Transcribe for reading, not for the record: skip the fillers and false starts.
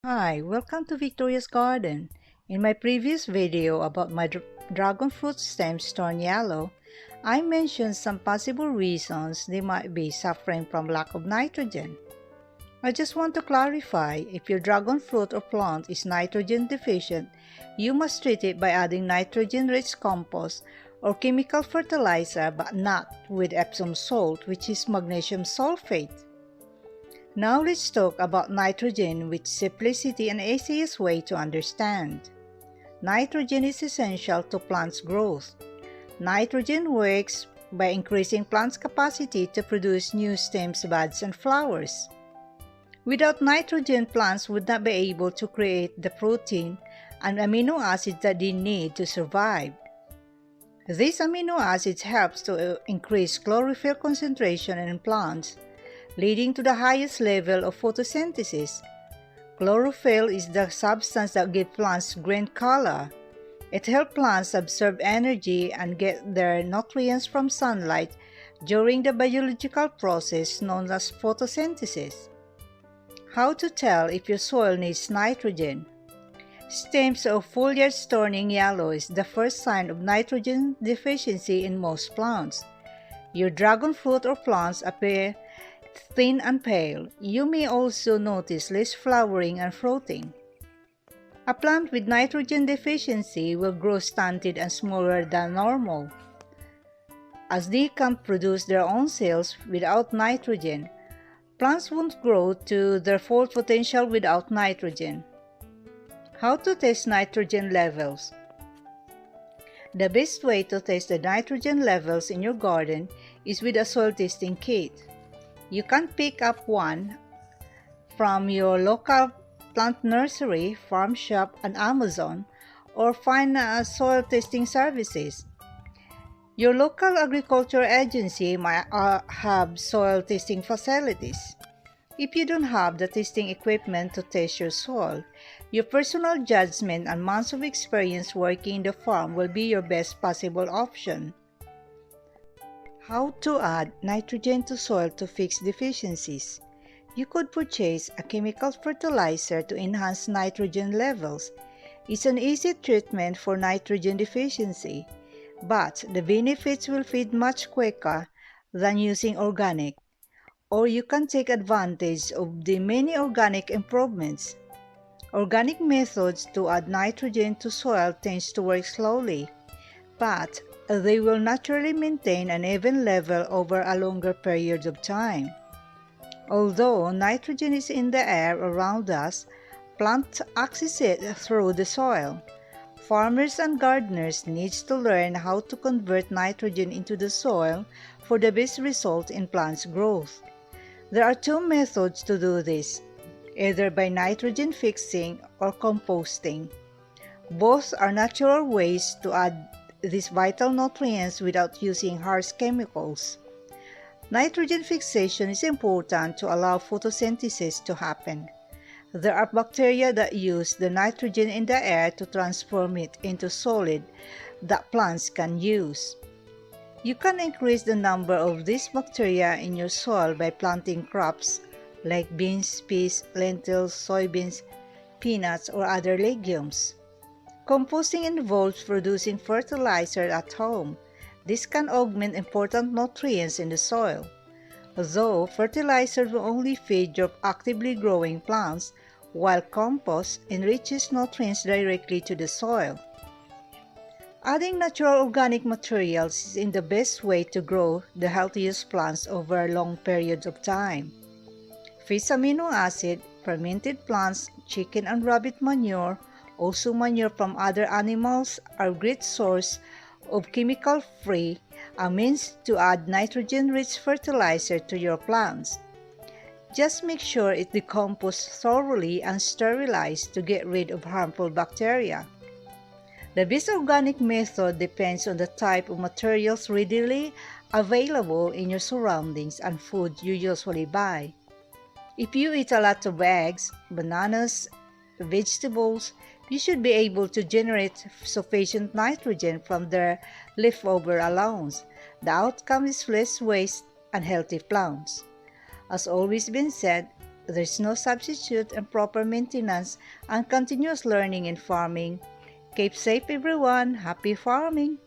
Hi, welcome to Victoria's Garden. In my previous video about my dragon fruit stems turn yellow, I mentioned some possible reasons they might be suffering from lack of nitrogen. I just want to clarify, if your dragon fruit or plant is nitrogen deficient, you must treat it by adding nitrogen-rich compost or chemical fertilizer, but not with Epsom salt, which is magnesium sulfate. Now let's talk about nitrogen with simplicity and easiest way to understand. Nitrogen is essential to plants' growth. Nitrogen works by increasing plants' capacity to produce new stems, buds, and flowers. Without nitrogen, plants would not be able to create the protein and amino acids that they need to survive. These amino acids help to increase chlorophyll concentration in plants, leading to the highest level of photosynthesis. Chlorophyll is the substance that gives plants green color. It helps plants absorb energy and get their nutrients from sunlight during the biological process known as photosynthesis. How to tell if your soil needs nitrogen? Stems or foliage turning yellow is the first sign of nitrogen deficiency in most plants. Your dragon fruit or plants appear thin and pale. You may also notice less flowering and fruiting. A plant with nitrogen deficiency will grow stunted and smaller than normal, as they can't produce their own cells without nitrogen. Plants won't grow to their full potential without nitrogen. How to test nitrogen levels? The best way to test the nitrogen levels in your garden is with a soil testing kit. You can pick up one from your local plant nursery, farm shop, and Amazon, or find soil testing services. Your local agriculture agency might have soil testing facilities. If you don't have the testing equipment to test your soil, your personal judgment and months of experience working in the farm will be your best possible option. How to add nitrogen to soil to fix deficiencies? You could purchase a chemical fertilizer to enhance nitrogen levels. It's an easy treatment for nitrogen deficiency, but the benefits will fade much quicker than using organic. Or you can take advantage of the many organic improvements. Organic methods to add nitrogen to soil tends to work slowly, but they will naturally maintain an even level over a longer period of time. Although nitrogen is in the air around us, plants access it through the soil. Farmers and gardeners need to learn how to convert nitrogen into the soil for the best result in plants' growth. There are two methods to do this, either by nitrogen fixing or composting. Both are natural ways to add these vital nutrients without using harsh chemicals. Nitrogen fixation is important to allow photosynthesis to happen. There are bacteria that use the nitrogen in the air to transform it into solid that plants can use. You can increase the number of these bacteria in your soil by planting crops like beans, peas, lentils, soybeans, peanuts, or other legumes. Composting involves producing fertilizer at home. This can augment important nutrients in the soil. Though fertilizer will only feed your actively growing plants, while compost enriches nutrients directly to the soil. Adding natural organic materials is in the best way to grow the healthiest plants over long periods of time. Fish amino acid, fermented plants, chicken and rabbit manure, also manure from other animals, are a great source of chemical-free amines to add nitrogen-rich fertilizer to your plants. Just make sure it decomposes thoroughly and sterilized to get rid of harmful bacteria. The best organic method depends on the type of materials readily available in your surroundings and food you usually buy. If you eat a lot of eggs, bananas, vegetables, you should be able to generate sufficient nitrogen from their leftover allowance. The outcome is less waste unhealthy plants. As always been said, there's no substitute and proper maintenance and continuous learning in farming. Keep safe everyone. Happy farming!